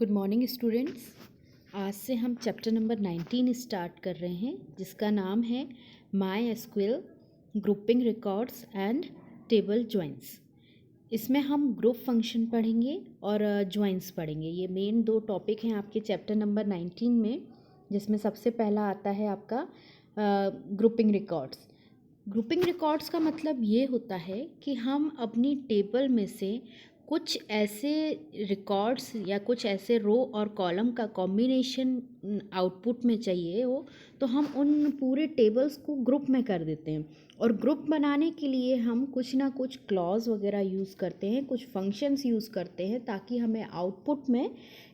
Good morning students. आज से हम चैप्टर नंबर 19 स्टार्ट कर रहे हैं, जिसका नाम है my SQL grouping records and table joins. इसमें हम ग्रुप फंक्शन पढ़ेंगे और ज्वाइंस पढ़ेंगे। ये मेन दो टॉपिक हैं आपके चैप्टर नंबर 19 में, जिसमें सबसे पहला आता है आपका ग्रुपिंग रिकॉर्ड्स। ग्रुपिंग रिकॉर्ड्स का मतलब ये होता है कि हम अपनी टेबल में से कुछ ऐसे रिकॉर्ड्स या कुछ ऐसे रो और कॉलम का कॉम्बिनेशन आउटपुट में चाहिए हो, तो हम उन पूरे टेबल्स को ग्रुप में कर देते हैं। और ग्रुप बनाने के लिए हम कुछ ना कुछ क्लॉज वगैरह यूज़ करते हैं, कुछ फंक्शंस यूज़ करते हैं, ताकि हमें आउटपुट में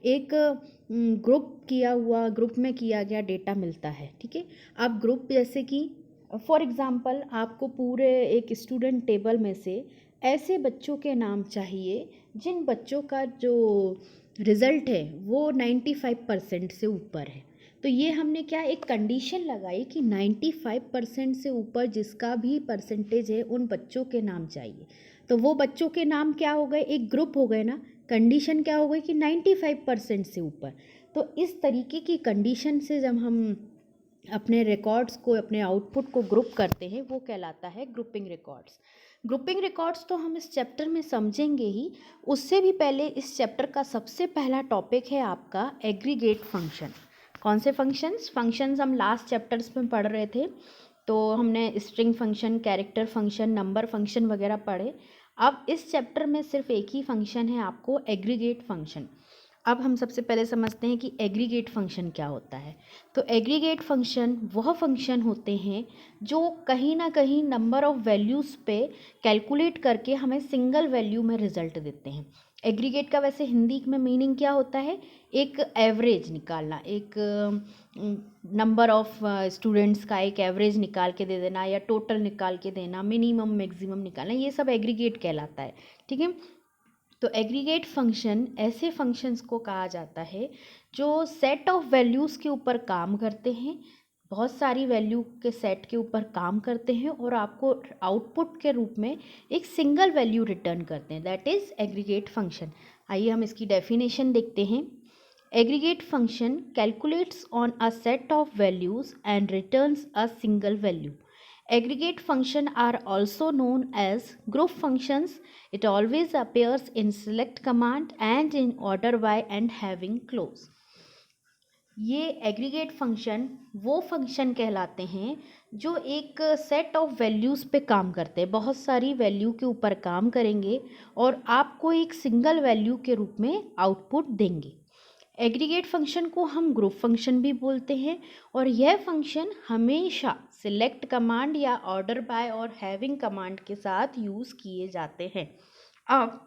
एक ग्रुप में किया गया डेटा मिलता है। ठीक है, अब ग्रुप जैसे कि फॉर एग्ज़ाम्पल आपको पूरे एक स्टूडेंट टेबल में से ऐसे बच्चों के नाम चाहिए जिन बच्चों का जो रिज़ल्ट है वो 95% से ऊपर है। तो ये हमने क्या एक कंडीशन लगाई कि 95% से ऊपर जिसका भी परसेंटेज है उन बच्चों के नाम चाहिए। तो वो बच्चों के नाम क्या हो गए, एक ग्रुप हो गए ना। कंडीशन क्या हो गई कि 95% से ऊपर। तो इस तरीके की कंडीशन से जब हम अपने रिकॉर्ड्स को, अपने आउटपुट को ग्रुप करते हैं, वो कहलाता है ग्रुपिंग रिकॉर्ड्स। ग्रुपिंग रिकॉर्ड्स तो हम इस चैप्टर में समझेंगे ही। उससे भी पहले इस चैप्टर का सबसे पहला टॉपिक है आपका एग्रीगेट फंक्शन। कौन से फंक्शंस हम लास्ट चैप्टर्स में पढ़ रहे थे, तो हमने string function, character function, number function वगैरह पढ़े। अब इस चैप्टर में सिर्फ एक ही फंक्शन है आपको, एग्रीगेट फंक्शन। अब हम सबसे पहले समझते हैं कि एग्रीगेट फंक्शन क्या होता है। तो एग्रीगेट फंक्शन वह फंक्शन होते हैं जो कहीं ना कहीं नंबर ऑफ़ वैल्यूज़ पे कैलकुलेट करके हमें सिंगल वैल्यू में रिजल्ट देते हैं। एग्रीगेट का वैसे हिंदी में मीनिंग क्या होता है, एक एवरेज निकालना, एक नंबर ऑफ़ स्टूडेंट्स का एक एवरेज निकाल के दे देना, या टोटल निकाल के देना, मिनिमम मैक्सिमम निकालना, ये सब एग्रीगेट कहलाता है। ठीक है, तो एग्रीगेट फंक्शन ऐसे फंक्शंस को कहा जाता है जो सेट ऑफ वैल्यूज़ के ऊपर काम करते हैं, बहुत सारी वैल्यू के सेट के ऊपर काम करते हैं और आपको आउटपुट के रूप में एक सिंगल वैल्यू रिटर्न करते हैं। That is aggregate function. आइए हम इसकी डेफिनेशन देखते हैं। Aggregate function calculates on a set of values and returns a single value. Aggregate functions are also known as group functions. It always appears in select command and in order by and having clause. ये aggregate function वो function कहलाते हैं जो एक set of values पे काम करते हैं, बहुत सारी वैल्यू के ऊपर काम करेंगे और आपको एक सिंगल वैल्यू के रूप में आउटपुट देंगे। एग्रीगेट फंक्शन को हम ग्रुप फंक्शन भी बोलते हैं और यह फंक्शन हमेशा सिलेक्ट कमांड या ऑर्डर बाय और हैविंग कमांड के साथ यूज़ किए जाते हैं। अब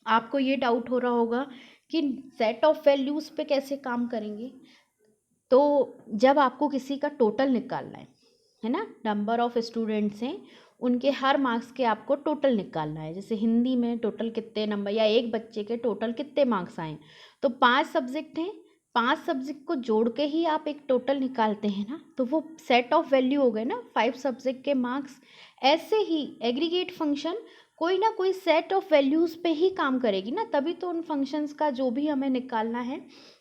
आपको ये डाउट हो रहा होगा कि सेट ऑफ वैल्यूज़ पे कैसे काम करेंगे। तो जब आपको किसी का टोटल निकालना है ना, नंबर ऑफ़ स्टूडेंट्स हैं, उनके हर मार्क्स के आपको टोटल निकालना है। जैसे हिंदी में टोटल कितने नंबर, या एक बच्चे के टोटल कितने मार्क्स आए, तो 5 सब्जेक्ट हैं, 5 सब्जेक्ट को जोड़ के ही आप एक टोटल निकालते हैं ना, तो वो सेट ऑफ वैल्यू हो गए ना, 5 सब्जेक्ट के मार्क्स। ऐसे ही एग्रीगेट फंक्शन कोई ना कोई सेट ऑफ वैल्यूज़ पे ही काम करेगी ना, तभी तो उन फंक्शंस का जो भी हमें निकालना है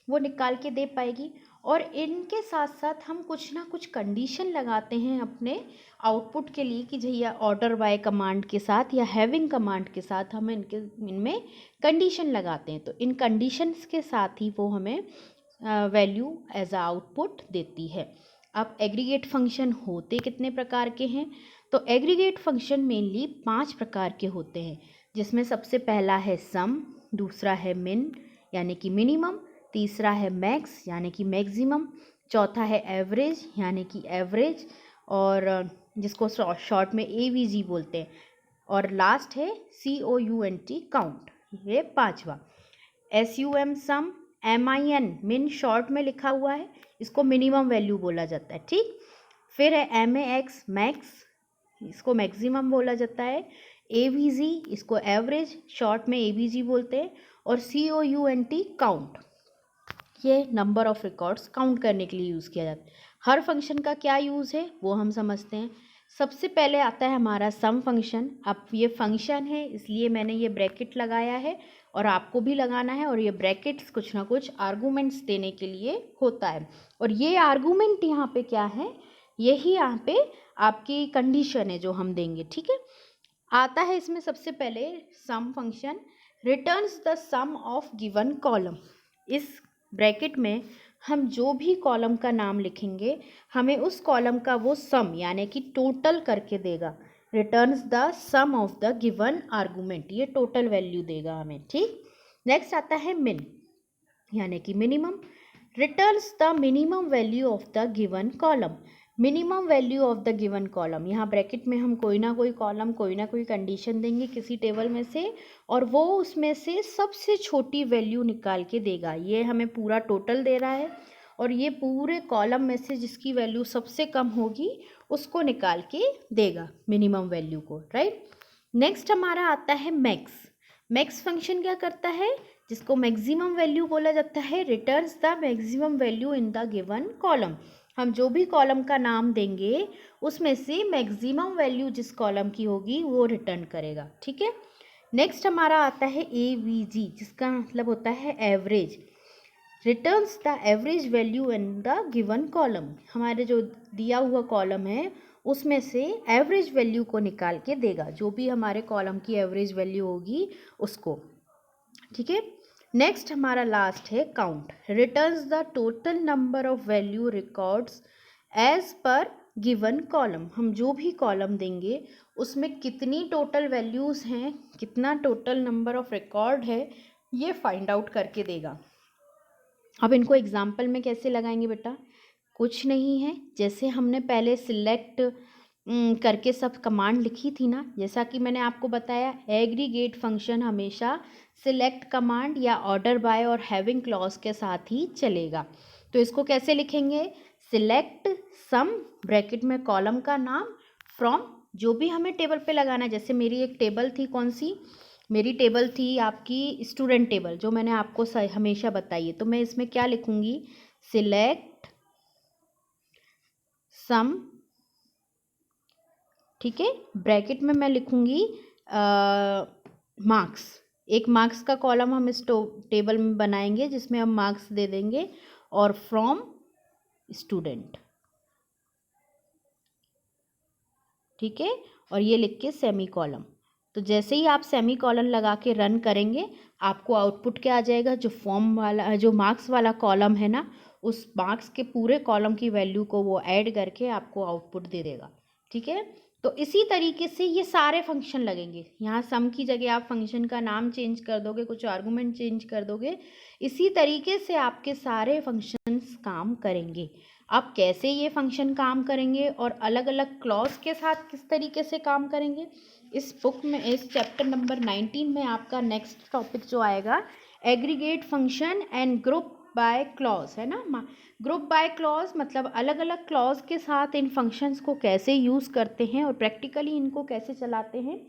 वो निकाल के दे पाएगी। और इनके साथ साथ हम कुछ ना कुछ कंडीशन लगाते हैं अपने आउटपुट के लिए कि भैया ऑर्डर बाय कमांड के साथ या हैविंग कमांड के साथ हम इनमें कंडीशन लगाते हैं। तो इन कंडीशंस के साथ ही वो हमें वैल्यू एज आ आउटपुट देती है। अब एग्रीगेट फंक्शन होते कितने प्रकार के हैं, तो एग्रीगेट फंक्शन मेनली 5 प्रकार के होते हैं, जिसमें सबसे पहला है सम, दूसरा है मिन यानी कि मिनिमम, तीसरा है मैक्स यानी कि मैक्सिमम, चौथा है एवरेज यानी कि एवरेज, और जिसको शॉर्ट में AVG बोलते हैं, और लास्ट है COUNT काउंट, ये 5वां। SUM सम, MIN मिन शॉर्ट में लिखा हुआ है, इसको मिनिमम वैल्यू बोला जाता है। ठीक, फिर है MAX मैक्स, इसको मैक्सिमम बोला जाता है। AVG इसको एवरेज शॉर्ट में AVG बोलते हैं, और COUNT काउंट, ये नंबर ऑफ़ रिकॉर्ड्स काउंट करने के लिए यूज़ किया जाता है। हर फंक्शन का क्या यूज़ है वो हम समझते हैं। सबसे पहले आता है हमारा सम फंक्शन। अब ये फंक्शन है इसलिए मैंने ये ब्रैकेट लगाया है, और आपको भी लगाना है, और ये ब्रैकेट्स कुछ ना कुछ आर्गूमेंट्स देने के लिए होता है, और ये आर्गूमेंट यहाँ पे क्या है, यही यहाँ पे आपकी कंडीशन है जो हम देंगे, ठीक है। आता है इसमें सबसे पहले sum function returns the sum of given column. इस ब्रैकेट में हम जो भी कॉलम का नाम लिखेंगे हमें उस कॉलम का वो सम यानी कि टोटल करके देगा। Returns the sum of the given argument, ये टोटल वैल्यू देगा हमें, ठीक। नेक्स्ट आता है मिन यानी कि minimum. Returns the minimum value of the given column. Minimum value of the given column, यहाँ ब्रैकेट में हम कोई ना कोई कॉलम कोई ना कोई कंडीशन देंगे किसी टेबल में से, और वो उसमें से सबसे छोटी वैल्यू निकाल के देगा। ये हमें पूरा टोटल दे रहा है, और ये पूरे कॉलम में से जिसकी वैल्यू सबसे कम होगी उसको निकाल के देगा मिनिमम वैल्यू को, राइट। नेक्स्ट हमारा आता है मैक्स। मैक्स फंक्शन क्या करता है, जिसको मैक्सिमम वैल्यू बोला जाता है। Returns the maximum value in the given column. हम जो भी कॉलम का नाम देंगे उसमें से मैक्सिमम वैल्यू जिस कॉलम की होगी वो रिटर्न करेगा, ठीक है। नेक्स्ट हमारा आता है AVG, जिसका मतलब होता है average. Returns the average value in the given column. हमारे जो दिया हुआ कॉलम है उसमें से एवरेज वैल्यू को निकाल के देगा, जो भी हमारे कॉलम की एवरेज वैल्यू होगी उसको, ठीक है। नेक्स्ट हमारा लास्ट है count. Returns the total number of value records as per given column. हम जो भी कॉलम देंगे उसमें कितनी टोटल वैल्यूज़ हैं, कितना टोटल नंबर ऑफ रिकॉर्ड है, ये फाइंड आउट करके देगा। अब इनको एग्जाम्पल में कैसे लगाएंगे बेटा, कुछ नहीं है, जैसे हमने पहले सिलेक्ट करके सब कमांड लिखी थी ना, जैसा कि मैंने आपको बताया एग्रीगेट फंक्शन हमेशा सिलेक्ट कमांड या ऑर्डर बाय और हैविंग क्लॉज के साथ ही चलेगा। तो इसको कैसे लिखेंगे, सिलेक्ट सम ब्रैकेट में कॉलम का नाम फ्रॉम जो भी हमें टेबल पे लगाना है। जैसे मेरी एक टेबल थी, कौन सी, मेरी टेबल थी आपकी स्टूडेंट टेबल, जो मैंने आपको हमेशा बताई है। तो मैं इसमें क्या लिखूंगी, सिलेक्ट सम, ठीक है, ब्रैकेट में मैं लिखूंगी मार्क्स। एक मार्क्स का कॉलम हम इस टेबल में बनाएंगे जिसमें हम मार्क्स दे देंगे, और फ्रॉम स्टूडेंट, ठीक है, और ये लिख के सेमी कॉलम। तो जैसे ही आप सेमी कॉलम लगा के रन करेंगे आपको आउटपुट क्या आ जाएगा, जो फॉर्म वाला जो मार्क्स वाला कॉलम है ना, उस मार्क्स के पूरे कॉलम की वैल्यू को वो ऐड करके आपको आउटपुट दे देगा, ठीक है। तो इसी तरीके से ये सारे फंक्शन लगेंगे। यहाँ सम की जगह आप फंक्शन का नाम चेंज कर दोगे, कुछ आर्गूमेंट चेंज कर दोगे, इसी तरीके से आपके सारे फंक्शंस काम करेंगे। अब कैसे ये फंक्शन काम करेंगे और अलग अलग क्लॉज के साथ किस तरीके से काम करेंगे, इस बुक में इस चैप्टर नंबर 19 में आपका नेक्स्ट टॉपिक जो आएगा aggregate function and group by clause, है ना। ग्रुप बाय क्लॉज मतलब अलग अलग क्लॉज के साथ इन फंक्शंस को कैसे यूज़ करते हैं और प्रैक्टिकली इनको कैसे चलाते हैं,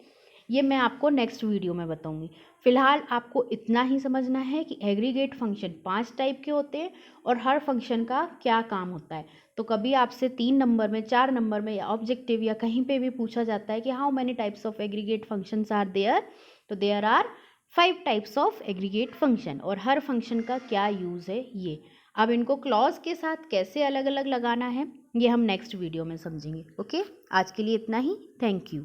ये मैं आपको नेक्स्ट वीडियो में बताऊंगी। फिलहाल आपको इतना ही समझना है कि एग्रीगेट फंक्शन 5 टाइप के होते हैं और हर फंक्शन का क्या काम होता है। तो कभी आपसे 3 नंबर में, 4 नंबर में या ऑब्जेक्टिव या कहीं पे भी पूछा जाता है कि how many types of aggregate functions are there, तो there are 5 types of aggregate function, और हर फंक्शन का क्या यूज़ है ये। अब इनको क्लॉज के साथ कैसे अलग अलग लगाना है ये हम नेक्स्ट वीडियो में समझेंगे। ओके, आज के लिए इतना ही। Thank you.